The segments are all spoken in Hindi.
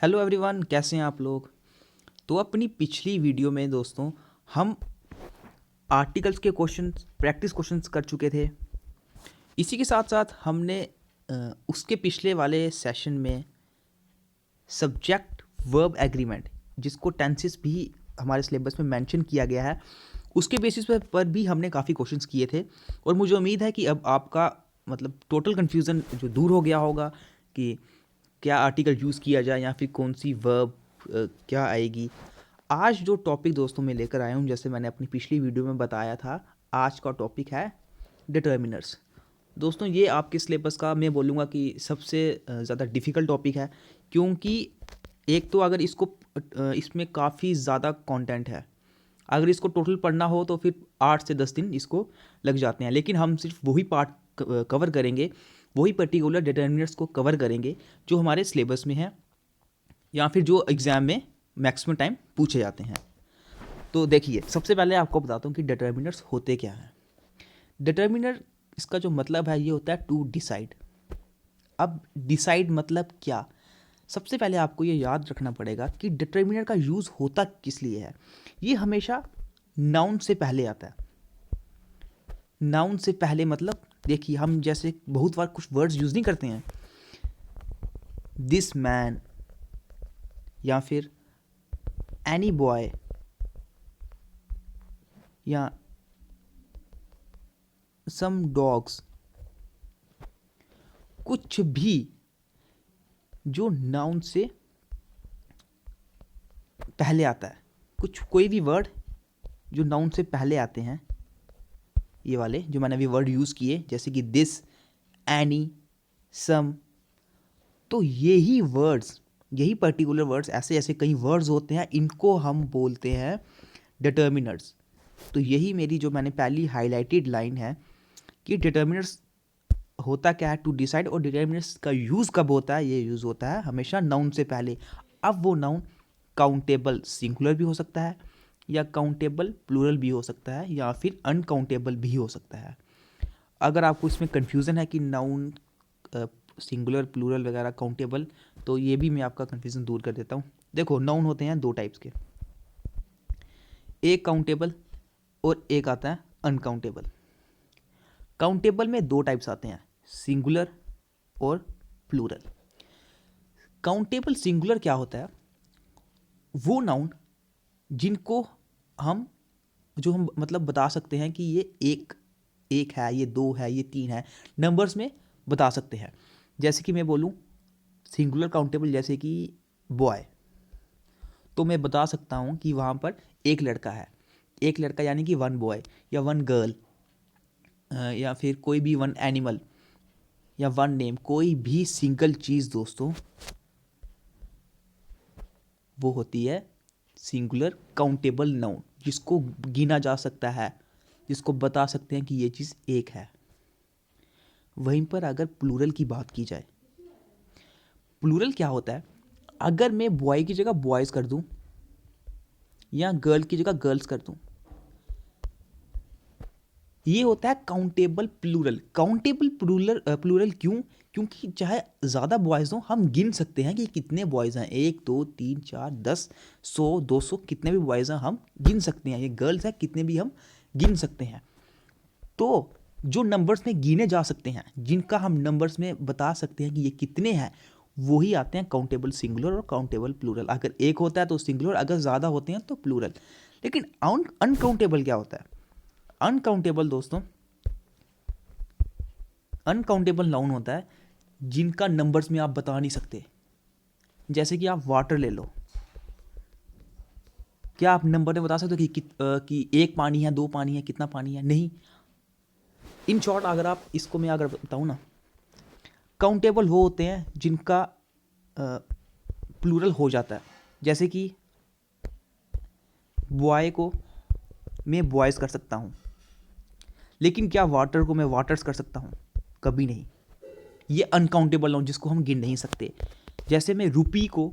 हेलो एवरीवन, कैसे हैं आप लोग। तो अपनी पिछली वीडियो में दोस्तों हम आर्टिकल्स के क्वेश्चंस प्रैक्टिस क्वेश्चंस कर चुके थे। इसी के साथ साथ हमने उसके पिछले वाले सेशन में सब्जेक्ट वर्ब एग्रीमेंट, जिसको टेंसेस भी हमारे सिलेबस में मेंशन किया गया है, उसके बेसिस पर भी हमने काफ़ी क्वेश्चंस किए थे। और मुझे उम्मीद है कि अब आपका मतलब टोटल कन्फ्यूज़न जो दूर हो गया होगा कि क्या आर्टिकल यूज़ किया जाए या फिर कौन सी वर्ब क्या आएगी। आज जो टॉपिक दोस्तों मैं लेकर आया हूँ, जैसे मैंने अपनी पिछली वीडियो में बताया था, आज का टॉपिक है डिटर्मिनर्स। दोस्तों ये आपके सिलेबस का मैं बोलूँगा कि सबसे ज़्यादा डिफ़िकल्ट टॉपिक है, क्योंकि एक तो अगर इसमें काफ़ी ज़्यादा कंटेंट है। अगर इसको टोटल पढ़ना हो तो फिर 8 से 10 दिन इसको लग जाते हैं, लेकिन हम सिर्फ वही पार्ट कवर करेंगे, वही पर्टिकुलर डिटर्मिनर्स को कवर करेंगे जो हमारे सिलेबस में है या फिर जो एग्ज़ाम में मैक्सिमम टाइम पूछे जाते हैं। तो देखिए, सबसे पहले आपको बताता हूँ कि डिटर्मिनर्स होते क्या हैं। डिटर्मिनर, इसका जो मतलब है ये होता है टू डिसाइड। अब डिसाइड मतलब क्या, सबसे पहले आपको ये याद रखना पड़ेगा कि डिटर्मिनर का यूज़ होता किस लिए है। ये हमेशा नाउन से पहले आता है। नाउन से पहले मतलब देखिए, हम जैसे बहुत बार कुछ वर्ड्स यूज़ नहीं करते हैं, दिस मैन या फिर एनी बॉय या सम डॉग्स, कुछ भी जो नाउन से पहले आता है, कोई भी वर्ड जो नाउन से पहले आते हैं, ये वाले जो मैंने अभी वर्ड यूज़ किए जैसे कि दिस, एनी, सम, तो यही पर्टिकुलर वर्ड्स, ऐसे ऐसे कई वर्ड्स होते हैं, इनको हम बोलते हैं डिटर्मिनर्स। तो यही मेरी जो मैंने पहली हाईलाइटेड लाइन है कि डिटर्मिनर्स होता क्या है, टू डिसाइड। और डिटर्मिनर्स का यूज़ कब होता है, ये यूज़ होता है हमेशा नाउन से पहले। अब वो नाउन काउंटेबल सिंगुलर भी हो सकता है, या काउंटेबल प्लूरल भी हो सकता है, या फिर अनकाउंटेबल भी हो सकता है। अगर आपको इसमें कन्फ्यूज़न है कि नाउन सिंगुलर प्लूरल वगैरह काउंटेबल, तो ये भी मैं आपका कन्फ्यूज़न दूर कर देता हूँ। देखो, नाउन होते हैं दो टाइप्स के, एक काउंटेबल और एक आता है अनकाउंटेबल। काउंटेबल में दो टाइप्स आते हैं, सिंगुलर और प्लूरल। काउंटेबल सिंगुलर क्या होता है, वो नाउन जिनको हम मतलब बता सकते हैं कि ये एक एक है, ये दो है, ये तीन है, नंबर्स में बता सकते हैं। जैसे कि मैं बोलूँ सिंगुलर काउंटेबल, जैसे कि बॉय, तो मैं बता सकता हूँ कि वहाँ पर एक लड़का है, एक लड़का यानी कि वन बॉय या वन गर्ल, या फिर कोई भी वन एनिमल या वन नेम, कोई भी सिंगल चीज़ दोस्तों, वो होती है सिंगुलर काउंटेबल नाउन, जिसको गिना जा सकता है, जिसको बता सकते हैं कि ये चीज़ एक है। वहीं पर अगर प्लूरल की बात की जाए, प्लूरल क्या होता है, अगर मैं बॉय की जगह बॉयज़ कर दूं या गर्ल की जगह गर्ल्स कर दूं, ये होता है काउंटेबल प्लूरल। काउंटेबल प्लूरल क्यों, क्योंकि चाहे ज़्यादा बॉयज़ हों, हम गिन सकते हैं कि कितने बॉयज़ हैं, 1 2 3 4 10 100 200, कितने भी बॉयज़ हैं हम गिन सकते हैं। ये गर्ल्स हैं, कितने भी हम गिन सकते हैं। तो जो नंबर्स में गिने जा सकते हैं, जिनका हम नंबर्स में बता सकते हैं कि ये कितने हैं, वही आते हैं काउंटेबल सिंगुलर और काउंटेबल प्लूरल। अगर एक होता है तो सिंगुलर, अगर ज़्यादा होते हैं तो प्लूरल। लेकिन अनकाउंटेबल क्या होता है, अनकाउंटेबल दोस्तों, अनकाउंटेबल नाउन होता है जिनका नंबर्स में आप बता नहीं सकते। जैसे कि आप वाटर ले लो, क्या आप नंबर में बता सकते हो कि एक पानी है, दो पानी है, कितना पानी है? नहीं। इन शॉर्ट अगर आप इसको मैं अगर बताऊँ ना, काउंटेबल वो होते हैं जिनका प्लूरल हो जाता है। जैसे कि बॉय को मैं बॉयज़ कर सकता हूँ, लेकिन क्या वाटर को मैं वाटर्स कर सकता हूँ? कभी नहीं। ये अनकाउंटेबल नाउन जिसको हम गिन नहीं सकते। जैसे मैं रुपी को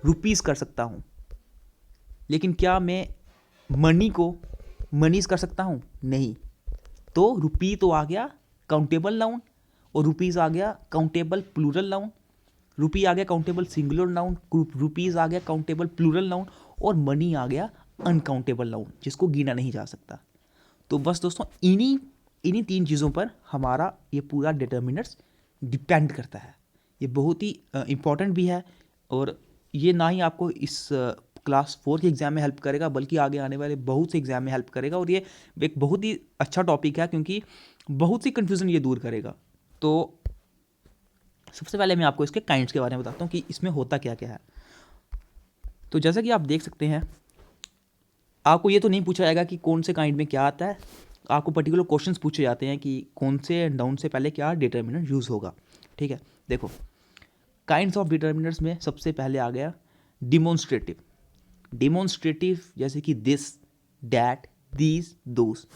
रुपीज़ कर सकता हूँ, लेकिन क्या मैं मनी को मनीज़ कर सकता हूँ? नहीं। तो रुपी तो आ गया काउंटेबल नाउन और रुपीज़ आ गया काउंटेबल प्लूरल नाउन। रुपी आ गया काउंटेबल सिंगुलर नाउन, रुपीज़ आ गया काउंटेबल प्लूरल नाउन, और मनी आ गया अनकाउंटेबल नाउन जिसको गिना नहीं जा सकता। तो बस दोस्तों इन्हीं इन्हीं 3 चीज़ों पर हमारा ये पूरा डिटर्मिनर्स डिपेंड करता है। ये बहुत ही इम्पॉर्टेंट भी है, और ये ना ही आपको इस क्लास 4 के एग्ज़ाम में हेल्प करेगा बल्कि आगे आने वाले बहुत से एग्ज़ाम में हेल्प करेगा, और ये एक बहुत ही अच्छा टॉपिक है क्योंकि बहुत सी कन्फ्यूज़न ये दूर करेगा। तो सबसे पहले मैं आपको इसके काइंड्स के बारे में बताता हूँ कि इसमें होता क्या क्या है। तो जैसा कि आप देख सकते हैं, आपको ये तो नहीं पूछा जाएगा कि कौन से काइंड में क्या आता है, आपको पर्टिकुलर क्वेश्चंस पूछे जाते हैं कि कौन से नाउन से पहले क्या डिटर्मिनर यूज़ होगा। ठीक है, देखो काइंड्स ऑफ डिटर्मिनर्स में सबसे पहले आ गया डिमोन्स्ट्रेटिव। डिमोन्स्ट्रेटिव जैसे कि this, that, these, those.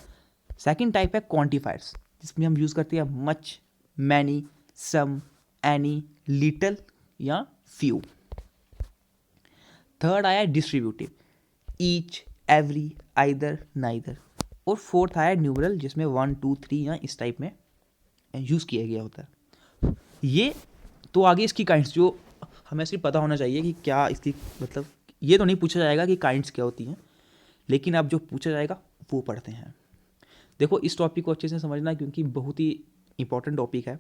Second type है क्वांटिफायर्स, जिसमें हम यूज़ करते हैं मच, मैनी, सम, एनी, लिटल या फ्यू। थर्ड आया distributive, each, every, either, neither. और फोर्थ आया न्यूमरल, जिसमें 1, 2, 3 या इस टाइप में यूज़ किया गया होता है। ये तो आगे इसकी काइंड्स जो हमें सिर्फ पता होना चाहिए कि क्या इसकी मतलब, ये तो नहीं पूछा जाएगा कि काइंड्स क्या होती हैं, लेकिन अब जो पूछा जाएगा वो पढ़ते हैं। देखो इस टॉपिक को अच्छे से समझना क्योंकि बहुत ही इंपॉर्टेंट टॉपिक है।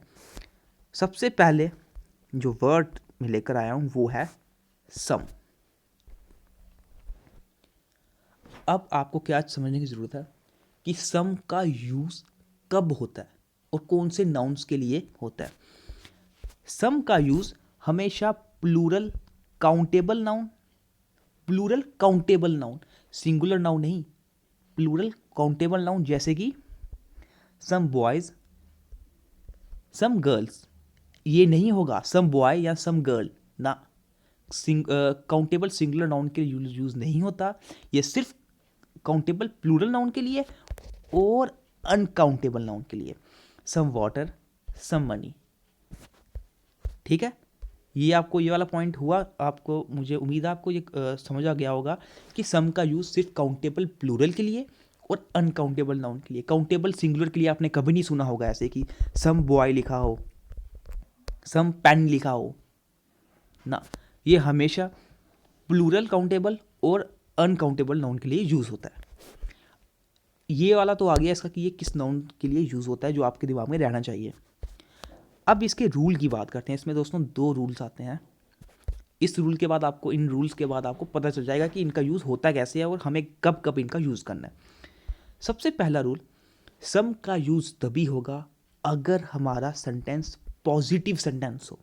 सबसे पहले जो वर्ड मैं लेकर आया हूँ वो है सम। अब आपको क्या समझने की ज़रूरत है कि सम का यूज़ कब होता है और कौन से नाउन्स के लिए होता है। सम का यूज़ हमेशा plural countable noun, singular noun नहीं, प्लूरल काउंटेबल नाउन, जैसे कि सम बॉयज़, सम गर्ल्स। ये नहीं होगा सम बॉय या सम गर्ल ना, काउंटेबल सिंगुलर नाउन के यूज़ नहीं होता। ये सिर्फ काउंटेबल प्लूरल नाउन के लिए और अनकाउंटेबल नाउन के लिए। Some water, some money. ठीक है, ये आपको ये वाला पॉइंट हुआ, आपको मुझे उम्मीद है आपको ये समझ आ गया होगा कि सम का यूज़ सिर्फ काउंटेबल प्लूरल के लिए और अनकाउंटेबल नाउन के लिए। काउंटेबल सिंगुलर के लिए आपने कभी नहीं सुना होगा ऐसे कि सम बॉय लिखा हो, सम पेन लिखा हो ना। ये हमेशा प्लूरल काउंटेबल और अनकाउंटेबल नाउन के लिए यूज़ होता है। ये वाला तो आ गया इसका कि ये किस नाउन के लिए यूज़ होता है, जो आपके दिमाग में रहना चाहिए। अब इसके रूल की बात करते हैं। इसमें दोस्तों 2 रूल्स आते हैं। इस रूल के बाद आपको, इन रूल्स के बाद आपको पता चल जाएगा कि इनका यूज़ होता कैसे है और हमें कब कब इनका यूज़ करना है। सबसे पहला रूल, सम का यूज़ तभी होगा अगर हमारा सेंटेंस पॉजिटिव सेंटेंस हो।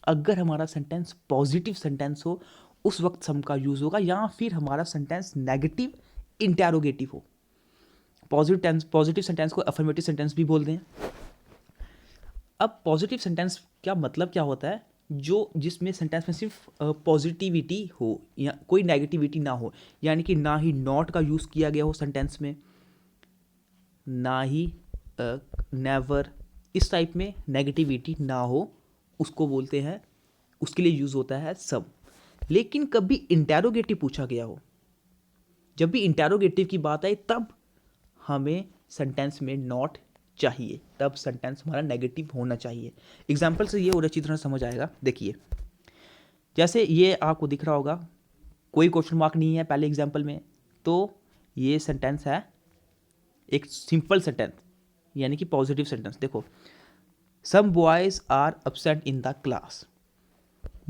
अगर हमारा सेंटेंस पॉजिटिव सेंटेंस हो उस वक्त सम का यूज़ होगा, या फिर हमारा सेंटेंस नेगेटिव इंटेरोगेटिव हो। पॉजिटिव सेंटेंस को अफर्मेटिव सेंटेंस भी बोलते हैं। अब पॉजिटिव सेंटेंस क्या मतलब क्या होता है, जो जिसमें सेंटेंस में सिर्फ पॉजिटिविटी हो या कोई नेगेटिविटी ना हो, यानी कि ना ही नॉट का यूज़ किया गया हो सेंटेंस में, ना ही नेवर, इस टाइप में नेगेटिविटी ना हो, उसको बोलते हैं, उसके लिए यूज़ होता है सम। लेकिन कभी इंटेरोगेटिव पूछा गया हो, जब भी इंटेरोगेटिव की बात आए तब हमें सेंटेंस में नॉट चाहिए, तब सेंटेंस हमारा नेगेटिव होना चाहिए। एग्जाम्पल से ये और अच्छी तरह समझ आएगा। देखिए जैसे ये आपको दिख रहा होगा, कोई क्वेश्चन मार्क नहीं है पहले एग्जाम्पल में, तो ये सेंटेंस है एक सिंपल सेंटेंस, यानी कि पॉजिटिव सेंटेंस। देखो, some boys are absent in the class.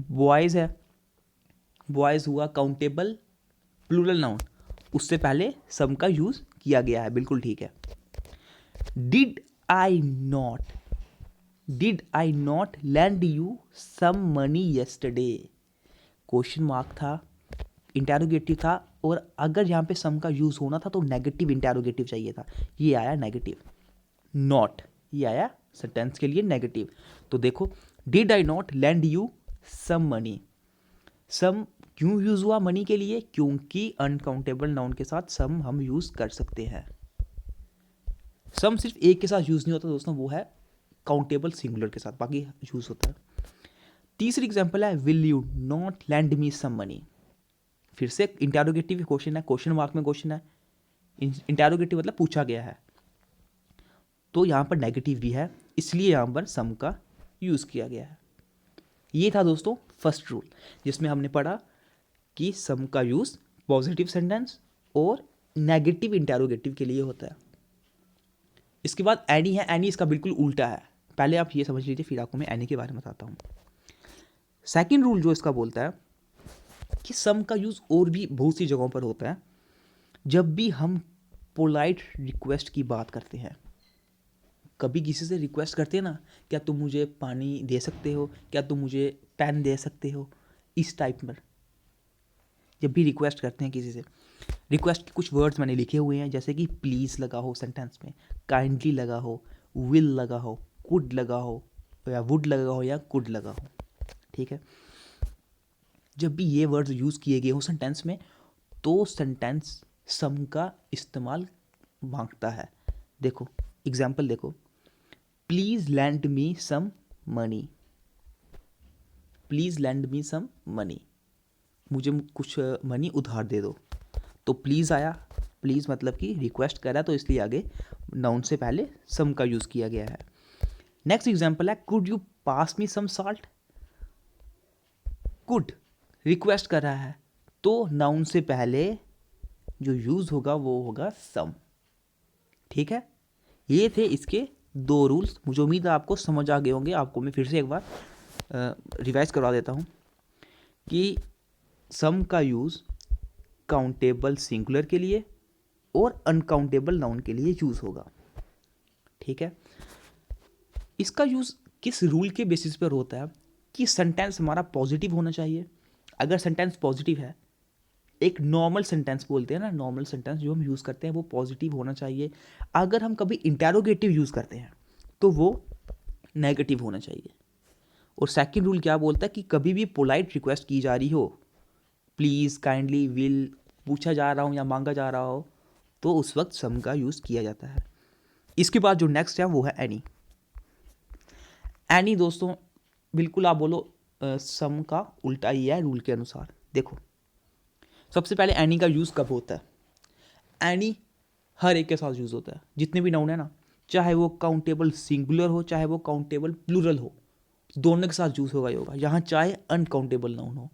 Boys है, बॉयज़ हुआ काउंटेबल प्लूरल नाउन, उससे पहले सम का यूज़ किया गया है, बिल्कुल ठीक है। Did I not lend you some money yesterday. Question mark था, इंटेरोगेटिव था, और अगर यहाँ पे सम का यूज़ होना था तो नेगेटिव इंटेरोगेटिव चाहिए था, ये आया नेगेटिव। नॉट, ये आया सेंटेंस के लिए नेगेटिव। तो देखो, did I not lend you some money. Some क्यों यूज़ हुआ मनी के लिए? क्योंकि अनकाउंटेबल नाउन के साथ सम हम यूज़ कर सकते हैं। सम सिर्फ एक के साथ यूज़ नहीं होता दोस्तों, वो है काउंटेबल सिंगुलर के साथ, बाकी यूज़ होता है। तीसरी एग्जांपल है, will you not lend me some money. फिर से इंटेरोगेटिव क्वेश्चन है, क्वेश्चन मार्क में क्वेश्चन है, इंटेरोगेटिव मतलब पूछा गया है, तो यहाँ पर नेगेटिव भी है, इसलिए यहाँ पर सम का यूज़ किया गया है। ये था दोस्तों फर्स्ट रूल, जिसमें हमने पढ़ा कि सम का यूज़ पॉजिटिव सेंटेंस और नेगेटिव इंटेरोगेटिव के लिए होता है। इसके बाद एनी है, एनी इसका बिल्कुल उल्टा है। पहले आप ये समझ लीजिए, फिर आपको मैं एनी के बारे में बताता हूँ। सेकंड रूल जो इसका बोलता है कि सम का यूज़ और भी बहुत सी जगहों पर होता है। जब भी हम पोलाइट रिक्वेस्ट की बात करते हैं, कभी किसी से रिक्वेस्ट करते हैं ना, क्या तुम मुझे पानी दे सकते हो, क्या तुम मुझे पेन दे सकते हो, इस टाइप में जब भी रिक्वेस्ट करते हैं किसी से, रिक्वेस्ट के कुछ वर्ड्स मैंने लिखे हुए हैं, जैसे कि प्लीज़ लगा हो सेंटेंस में, काइंडली लगा हो, विल लगा हो, कुड लगा हो, या वुड लगा हो, या कुड लगा हो। ठीक है, जब भी ये वर्ड्स यूज़ किए गए हो सेंटेंस में, तो सेंटेंस सम का इस्तेमाल मांगता है। देखो एग्जाम्पल देखो, please lend me some money, please lend me some money, मुझे कुछ मनी उधार दे दो। तो प्लीज़ आया, प्लीज़ मतलब कि रिक्वेस्ट करा, तो इसलिए आगे नाउन से पहले सम का यूज़ किया गया है। नेक्स्ट एग्जाम्पल है, could you pass me some salt. Could request कर रहा है, तो नाउन से पहले जो यूज़ होगा वो होगा सम। ठीक है, ये थे इसके दो रूल्स। मुझे उम्मीद है आपको समझ आ गए होंगे। आपको मैं फिर से एक बार रिवाइज करवा देता हूँ कि सम का यूज़ काउंटेबल सिंगुलर के लिए और अनकाउंटेबल नाउन के लिए यूज़ होगा। ठीक है, इसका यूज़ किस रूल के बेसिस पर होता है कि सेंटेंस हमारा पॉजिटिव होना चाहिए। अगर सेंटेंस पॉजिटिव है, एक नॉर्मल सेंटेंस बोलते हैं ना, नॉर्मल सेंटेंस जो हम यूज़ करते हैं वो पॉजिटिव होना चाहिए। अगर हम कभी इंटेरोगेटिव यूज़ करते हैं तो वो नेगेटिव होना चाहिए। और सेकंड रूल क्या बोलता है कि कभी भी पोलाइट रिक्वेस्ट की जा रही हो, प्लीज़, काइंडली, विल पूछा जा रहा हो या मांगा जा रहा हो, तो उस वक्त सम का यूज़ किया जाता है। इसके बाद जो नेक्स्ट है वो है एनी। एनी दोस्तों बिल्कुल आप बोलो सम का उल्टा ही है रूल के अनुसार। देखो सबसे पहले एनी का यूज़ कब होता है? एनी हर एक के साथ यूज़ होता है, जितने भी नाउन है ना, चाहे वो काउंटेबल सिंगुलर हो चाहे वो काउंटेबल प्लूरल हो, दोनों के साथ यूज़ होगा ही होगा। यहाँ चाहे अनकाउंटेबल नाउन हो,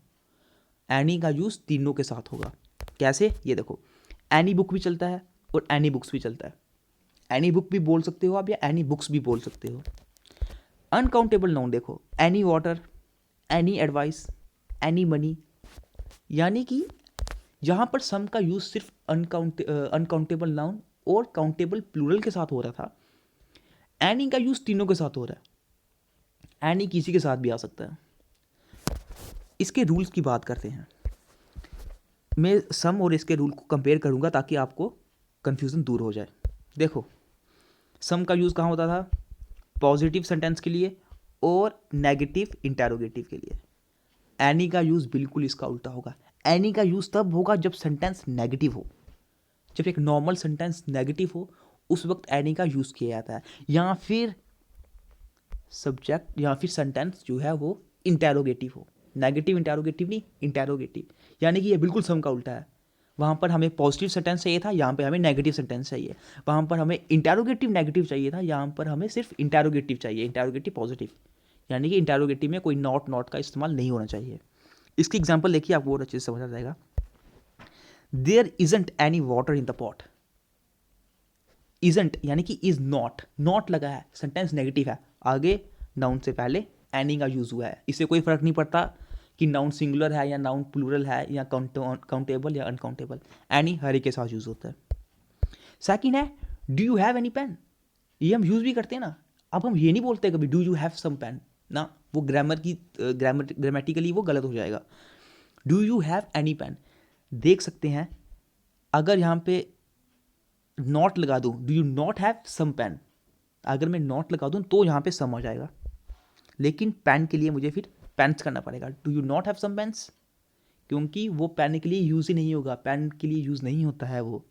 एनी का यूज़ तीनों के साथ होगा। कैसे? ये देखो, एनी बुक भी चलता है और एनी बुक्स भी चलता है। एनी बुक भी बोल सकते हो आप या एनी बुक्स भी बोल सकते हो। अनकाउंटेबल नाउन देखो, any water, any advice, any money, यानी कि यहाँ पर सम का यूज़ सिर्फ अनकाउंटेबल नाउन और काउंटेबल प्लूरल के साथ हो रहा था, एनी का यूज़ तीनों के साथ हो रहा है। एनी किसी के साथ भी आ सकता है। इसके रूल्स की बात करते हैं। मैं सम और इसके रूल को कंपेयर करूंगा ताकि आपको कन्फ्यूज़न दूर हो जाए। देखो सम का यूज़ कहाँ होता था? पॉजिटिव सेंटेंस के लिए और नेगेटिव इंटेरोगेटिव के लिए। एनी का यूज़ बिल्कुल इसका उल्टा होगा। एनी का यूज़ तब होगा जब सेंटेंस नेगेटिव हो। जब एक नॉर्मल सेंटेंस नेगेटिव हो उस वक्त एनी का यूज़ किया जाता है, या फिर सब्जेक्ट या फिर सेंटेंस जो है वो इंटेरोगेटिव हो। नेगेटिव इंटेरोगेटिव नहीं, इंटेरोगेटिव, यानी कि ये बिल्कुल सम का उल्टा है। वहाँ पर हमें पॉजिटिव सेंटेंस चाहिए था, यहाँ पे हमें नेगेटिव सेंटेंस चाहिए। वहाँ पर हमें इंटेरोगेटिव नेगेटिव चाहिए था, यहाँ पर हमें सिर्फ इंटेरोगेटिव चाहिए, इंटेरोगेटिव पॉजिटिव। यानी कि इंटेरोगेटिव में कोई नॉट का इस्तेमाल नहीं होना चाहिए। इसकी एग्जाम्पल देखिए, आपको और अच्छे से समझ आ जाएगा। There isn't any water in the pot. Isn't यानी कि इज नॉट, नॉट लगा है, सेंटेंस नेगेटिव है, आगे नाउन से पहले एनी का यूज हुआ है। इससे कोई फर्क नहीं पड़ता कि नाउन सिंगुलर है या नाउन प्लूरल है या काउंटेबल या अनकाउंटेबल, एनी हर एक के साथ यूज होता है। सेकंड है do you have any pen. ये हम यूज भी करते हैं ना। अब हम ये नहीं बोलते कभी do you have some pen ना, वो ग्रामेटिकली वो गलत हो जाएगा। Do you have any pen, देख सकते हैं अगर यहाँ पे नॉट लगा दूँ, do you not have some pen, अगर मैं नॉट लगा दूँ तो यहाँ पे सम आ जाएगा। लेकिन पेन के लिए मुझे फिर पेन्स करना पड़ेगा, do you not have some pens, क्योंकि वो पेन के लिए यूज़ ही नहीं होगा। पेन के लिए यूज़ नहीं होता है, वो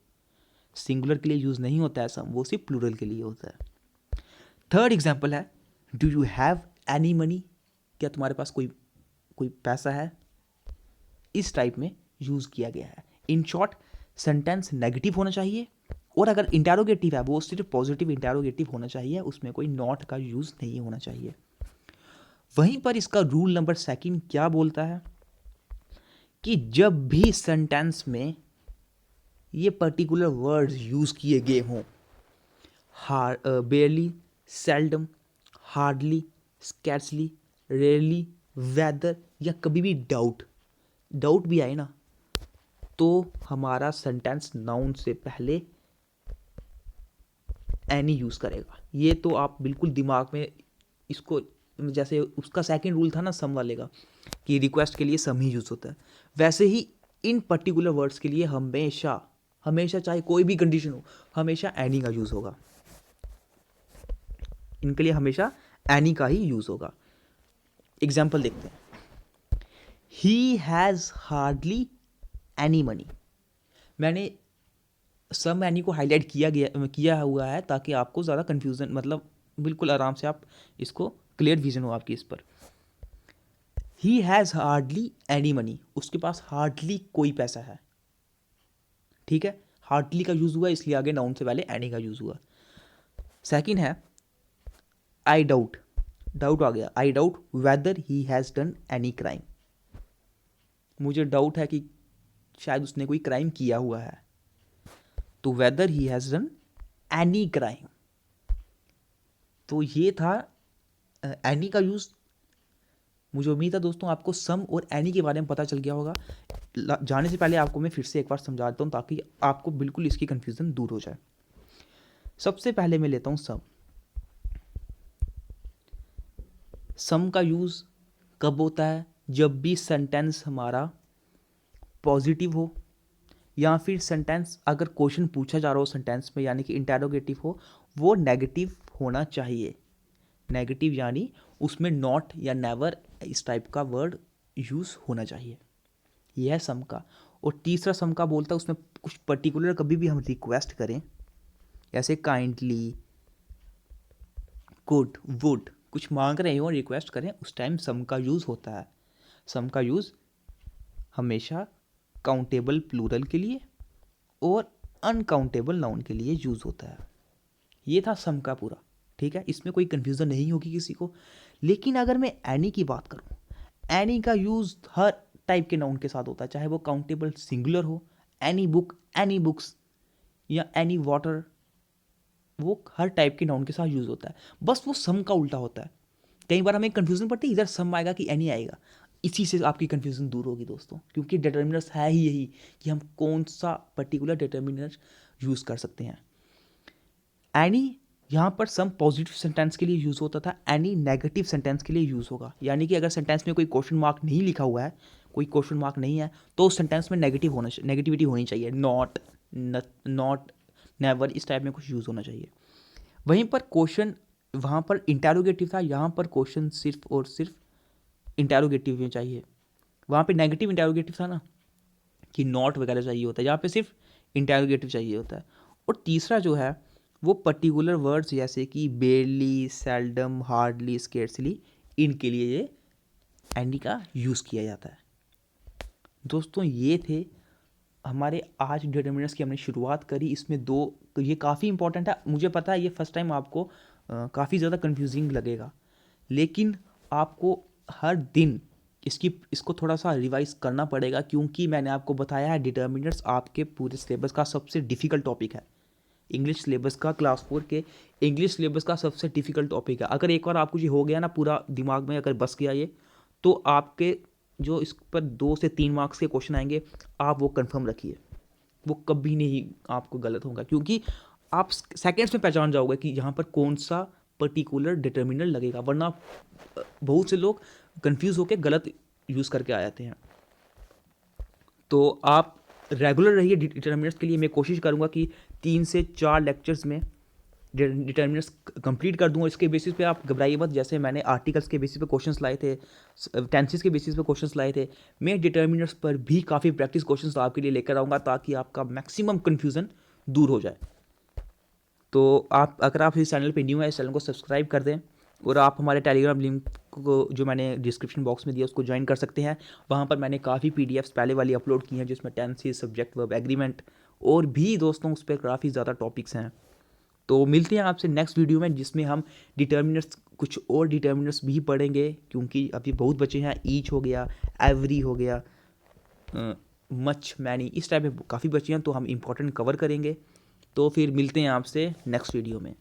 सिंगुलर के लिए यूज़ नहीं होता है सम, वो सिर्फ प्लूरल के लिए होता है। थर्ड एग्जाम्पल है do you have any money, क्या तुम्हारे पास कोई पैसा है। इस टाइप में यूज़ किया गया है। इन शॉर्ट सेंटेंस नेगेटिव होना चाहिए, और अगर इंटेरोगेटिव है वो सिर्फ पॉजिटिव इंटेरोगेटिव होना चाहिए, उसमें कोई नॉट का यूज़ नहीं होना चाहिए। वहीं पर इसका रूल नंबर सेकंड क्या बोलता है कि जब भी सेंटेंस में ये पर्टिकुलर वर्ड्स यूज़ किए गए हों, barely, seldom, hardly, scarcely, rarely, whether या कभी भी डाउट डाउट भी आए ना, तो हमारा सेंटेंस नाउन से पहले एनी यूज़ करेगा। ये तो आप बिल्कुल दिमाग में इसको, जैसे उसका सेकंड रूल था ना सम वाले का कि रिक्वेस्ट के लिए सम ही यूज़ होता है, वैसे ही इन पर्टिकुलर वर्ड्स के लिए हमेशा हमेशा चाहे कोई भी कंडीशन हो, हमेशा एनी का यूज़ होगा। इनके लिए हमेशा एनी का ही यूज़ होगा। एग्जाम्पल देखते हैं। He has hardly any money. मैंने सम एनी को हाईलाइट किया हुआ है ताकि आपको ज़्यादा कन्फ्यूज़न, मतलब बिल्कुल आराम से आप इसको क्लियर विजन हो आपकी इस पर। He has hardly any money, उसके पास हार्डली कोई पैसा है। ठीक है, हार्डली का यूज़ हुआ इसलिए आगे नाउन से पहले एनी का यूज़ हुआ। सेकंड है आई डाउट, डाउट आ गया, I doubt weather he has done any crime. मुझे डाउट है कि शायद उसने कोई क्राइम किया हुआ है, तो weather he has done any crime. तो ये था एनी का यूज़। मुझे उम्मीद है दोस्तों आपको सम और एनी के बारे में पता चल गया होगा। जाने से पहले आपको मैं फिर से एक बार समझा देता हूँ ताकि आपको बिल्कुल इसकी कन्फ्यूज़न दूर हो जाए। सबसे पहले मैं लेता हूँ सम। सम का यूज़ कब होता है? जब भी सेंटेंस हमारा पॉजिटिव हो, या फिर सेंटेंस अगर क्वेश्चन पूछा जा रहा हो सेंटेंस में, यानी कि इंटेरोगेटिव हो, वो नेगेटिव होना चाहिए। नेगेटिव यानी उसमें नॉट या नेवर इस टाइप का वर्ड यूज़ होना चाहिए। यह है सम का। और तीसरा सम का बोलता है उसमें कुछ पर्टिकुलर कभी भी हम रिक्वेस्ट करें, जैसे काइंडली, कुड, वुड, कुछ मांग रहे हो, रिक्वेस्ट करें, उस टाइम सम का यूज़ होता है। सम का यूज़ हमेशा काउंटेबल प्लूरल के लिए और अनकाउंटेबल नाउन के लिए यूज़ होता है। ये था सम का पूरा। ठीक है, इसमें कोई कन्फ्यूज़न नहीं होगी किसी को। लेकिन अगर मैं एनी की बात करूँ, एनी का यूज़ हर टाइप के नाउन के साथ होता है, चाहे वो काउंटेबल सिंगुलर हो, एनी बुक, एनी बुक्स या एनी वाटर, वो हर टाइप के नाउन के साथ यूज़ होता है। बस वो सम का उल्टा होता है। कई बार हमें कन्फ्यूज़न पड़ती है इधर सम आएगा कि एनी आएगा। इसी से आपकी कन्फ्यूज़न दूर होगी दोस्तों, क्योंकि डिटर्मिनर्स है ही यही कि हम कौन सा पर्टिकुलर डिटर्मिनर यूज़ कर सकते हैं। एनी यहाँ पर सम पॉजिटिव सेंटेंस के लिए यूज़ होता था, एनी नेगेटिव सेंटेंस के लिए यूज़ होगा। यानी कि अगर सेंटेंस में कोई क्वेश्चन मार्क नहीं लिखा हुआ है, कोई क्वेश्चन मार्क नहीं है, तो उस सेंटेंस में नेगेटिविटी होनी चाहिए। नॉट, नॉट, नेवर, इस टाइप में कुछ यूज़ होना चाहिए। वहीं पर क्वेश्चन, वहाँ पर इंटेरोगेटिव था, यहाँ पर क्वेश्चन सिर्फ और सिर्फ इंटेरोगेटिव में चाहिए। वहाँ पे नेगेटिव इंटेरोगेटिव था ना कि नॉट वगैरह चाहिए होता है, यहाँ पे सिर्फ इंटेरोगेटिव चाहिए होता है। और तीसरा जो है वो पर्टिकुलर वर्ड्स जैसे कि बेरली, सेल्डम, हार्डली, स्केर्सली, इनके लिए ये एनी का यूज़ किया जाता है। दोस्तों ये थे हमारे आज डिटर्मिनर्स की हमने शुरुआत करी। इसमें दो, ये काफ़ी इंपॉर्टेंट है। मुझे पता है ये फर्स्ट टाइम आपको काफ़ी ज़्यादा कंफ्यूजिंग लगेगा, लेकिन आपको हर दिन इसको थोड़ा सा रिवाइज करना पड़ेगा, क्योंकि मैंने आपको बताया है डिटर्मिनर्स आपके पूरे सिलेबस का सबसे डिफ़िकल्ट टॉपिक है। इंग्लिश सिलेबस का, क्लास 4 के इंग्लिश सिलेबस का सबसे डिफ़िकल्ट टॉपिक है। अगर एक बार आपको ये हो गया ना पूरा दिमाग में, अगर बस गया ये, तो आपके जो इस पर 2 से 3 मार्क्स के क्वेश्चन आएंगे, आप वो कंफर्म रखिए, वो कभी नहीं आपको गलत होगा, क्योंकि आप सेकेंड्स में पहचान जाओगे कि यहाँ पर कौन सा पर्टिकुलर डिटर्मिनर लगेगा। वरना बहुत से लोग कंफ्यूज होकर गलत यूज़ करके आ जाते हैं। तो आप रेगुलर रहिए डिटर्मिनर्स के लिए। मैं कोशिश करूँगा कि 3 से 4 लेक्चर्स में डिटर्मिनर्स कंप्लीट कर दूँ, और इसके बेसिस पे आप घबराइए मत। जैसे मैंने आर्टिकल्स के बेसिस पे क्वेश्चंस लाए थे, टेंसेस के बेसिस पे क्वेश्चंस लाए थे, मैं डिटर्मिनर्स पर भी काफ़ी प्रैक्टिस क्वेश्चंस आपके लिए लेकर आऊँगा, ताकि आपका मैक्सिमम कन्फ्यूज़न दूर हो जाए। तो आप, अगर आप इस चैनल पे न्यू है, इस चैनल को सब्सक्राइब कर दें, और आप हमारे टेलीग्राम लिंक को जो मैंने डिस्क्रिप्शन बॉक्स में दिया उसको ज्वाइन कर सकते हैं। वहाँ पर मैंने काफ़ी पीडीएफ्स पहले वाली अपलोड की हैं, जिसमें टेंसेस, सब्जेक्ट, वर्ब, एग्रीमेंट और भी दोस्तों उस पर काफ़ी ज़्यादा टॉपिक्स हैं। तो मिलते हैं आपसे नेक्स्ट वीडियो में, जिसमें हम डिटर्मिनर्स, कुछ और डिटर्मिनर्स भी पढ़ेंगे, क्योंकि अभी बहुत बचे हैं। ईच हो गया, एवरी हो गया, मच, मैनी, इस टाइप में काफ़ी बचे हैं, तो हम इंपॉर्टेंट कवर करेंगे। तो फिर मिलते हैं आपसे नेक्स्ट वीडियो में।